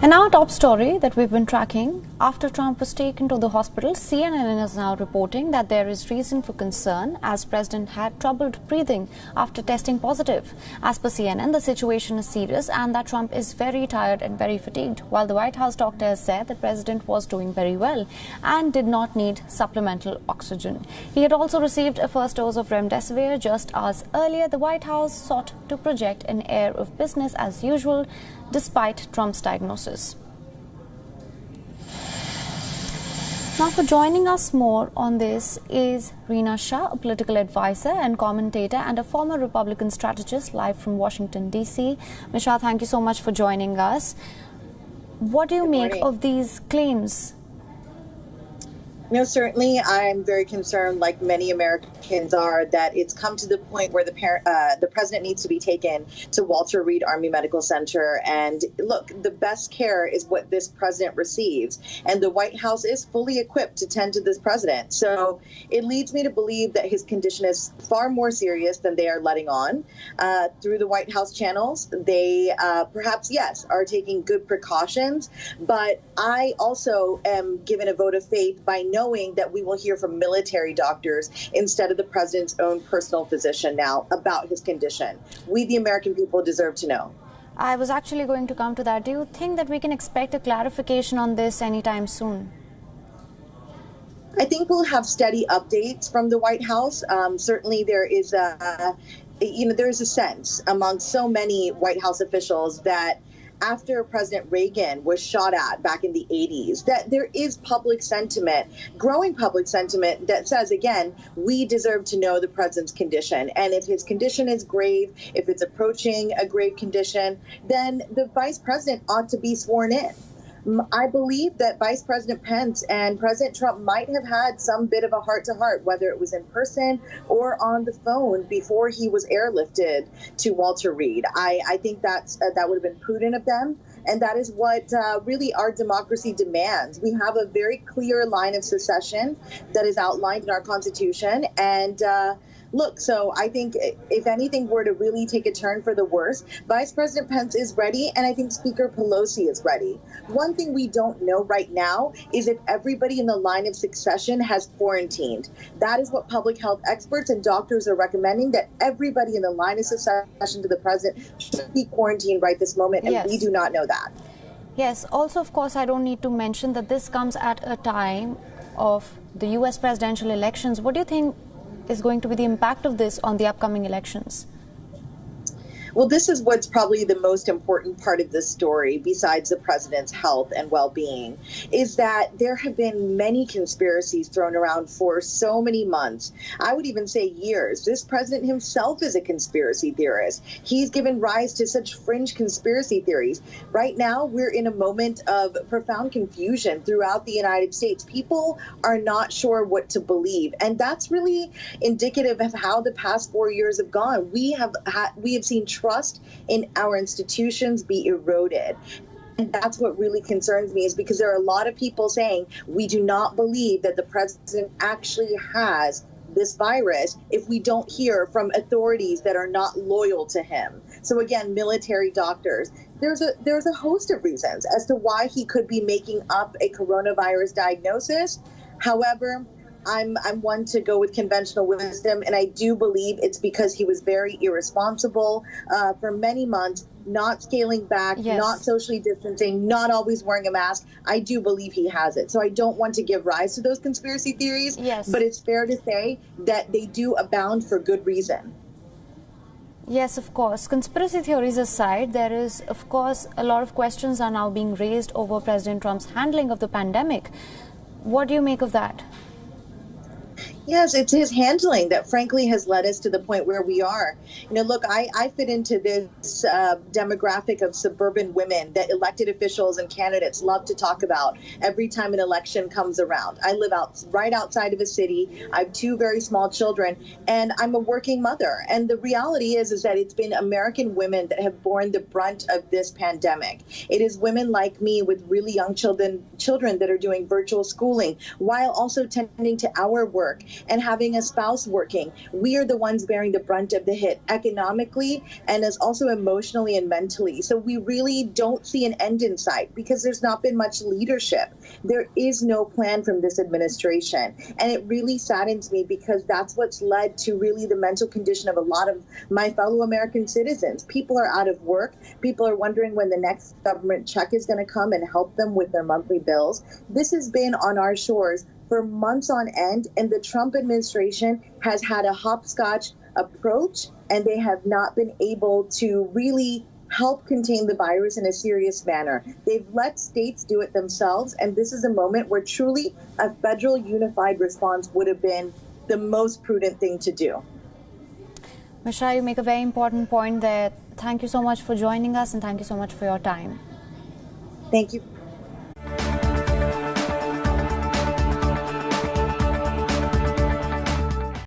And now, top story that we've been tracking. After Trump was taken to the hospital, CNN is now reporting that there is reason for concern as President had troubled breathing after testing positive. As per CNN, the situation is serious and that Trump is very tired and very fatigued, while the White House doctor has said the president was doing very well and did not need supplemental oxygen. He had also received a first dose of remdesivir. Just hours earlier, the White House sought to project an air of business as usual despite Trump's diagnosis. Now, for joining us more on this is Reena Shah, a political advisor and commentator and a former Republican strategist, live from Washington, D.C. Ms. Shah, thank you so much for joining us. What do you make of these claims? No, certainly I'm very concerned, like many Americans are, that it's come to the point where the president needs to be taken to Walter Reed Army Medical Center. And look, the best care is what this president receives. And the White House is fully equipped to tend to this president. So it leads me to believe that his condition is far more serious than they are letting on. Through the White House channels, they perhaps, yes, are taking good precautions. But I also am given a vote of faith by knowing that we will hear from military doctors instead of the president's own personal physician now about his condition. We, the American people, deserve to know. I was actually going to come to that. Do you think that we can expect a clarification on this anytime soon? I think we'll have steady updates from the White House. Certainly there is there's a sense among so many White House officials that after President Reagan was shot at back in the 80s, that there is public sentiment, growing public sentiment that says, again, we deserve to know the president's condition. And if his condition is grave, if it's approaching a grave condition, then the vice president ought to be sworn in. I believe that Vice President Pence and President Trump might have had some bit of a heart-to-heart, whether it was in person or on the phone before he was airlifted to Walter Reed. I think that would have been prudent of them. And that is what really our democracy demands. We have a very clear line of succession that is outlined in our Constitution. And look, so I think if anything were to really take a turn for the worse, Vice President Pence is ready, and I think Speaker Pelosi is ready. One thing we don't know right now is if everybody in the line of succession has quarantined. That is what public health experts and doctors are recommending, that everybody in the line of succession to the president should be quarantined right this moment, and we do not know that. Yes. Also, of course, I don't need to mention that this comes at a time of the U.S. presidential elections. What do you think is going to be the impact of this on the upcoming elections? Well, this is what's probably the most important part of this story, besides the president's health and well-being, is that there have been many conspiracies thrown around for so many months. I would even say years. This president himself is a conspiracy theorist. He's given rise to such fringe conspiracy theories. Right now, we're in a moment of profound confusion throughout the United States. People are not sure what to believe. And that's really indicative of how the past 4 years have gone. We have seen trust in our institutions be eroded. And that's what really concerns me, is because there are a lot of people saying we do not believe that the president actually has this virus if we don't hear from authorities that are not loyal to him. So again, military doctors. There's a host of reasons as to why he could be making up a coronavirus diagnosis. However, I'm one to go with conventional wisdom, and I do believe it's because he was very irresponsible for many months, not scaling back, not socially distancing, not always wearing a mask. I do believe he has it. So I don't want to give rise to those conspiracy theories, but it's fair to say that they do abound for good reason. Yes, of course. Conspiracy theories aside, there is, of course, a lot of questions are now being raised over President Trump's handling of the pandemic. What do you make of that? Yes, it's his handling that, frankly, has led us to the point where we are. You know, look, I fit into this demographic of suburban women that elected officials and candidates love to talk about every time an election comes around. I live right outside of a city. I have 2 very small children, and I'm a working mother. And the reality is that it's been American women that have borne the brunt of this pandemic. It is women like me with really young children that are doing virtual schooling while also tending to our work and having a spouse working, we are the ones bearing the brunt of the hit economically and as also emotionally and mentally. So we really don't see an end in sight because there's not been much leadership. There is no plan from this administration. And it really saddens me because that's what's led to really the mental condition of a lot of my fellow American citizens. People are out of work. People are wondering when the next government check is going to come and help them with their monthly bills. This has been on our shores for months on end, and the Trump administration has had a hopscotch approach, and they have not been able to really help contain the virus in a serious manner. They've let states do it themselves, and this is a moment where truly a federal unified response would have been the most prudent thing to do. Mishra, you make a very important point there. Thank you so much for joining us, and thank you so much for your time. Thank you.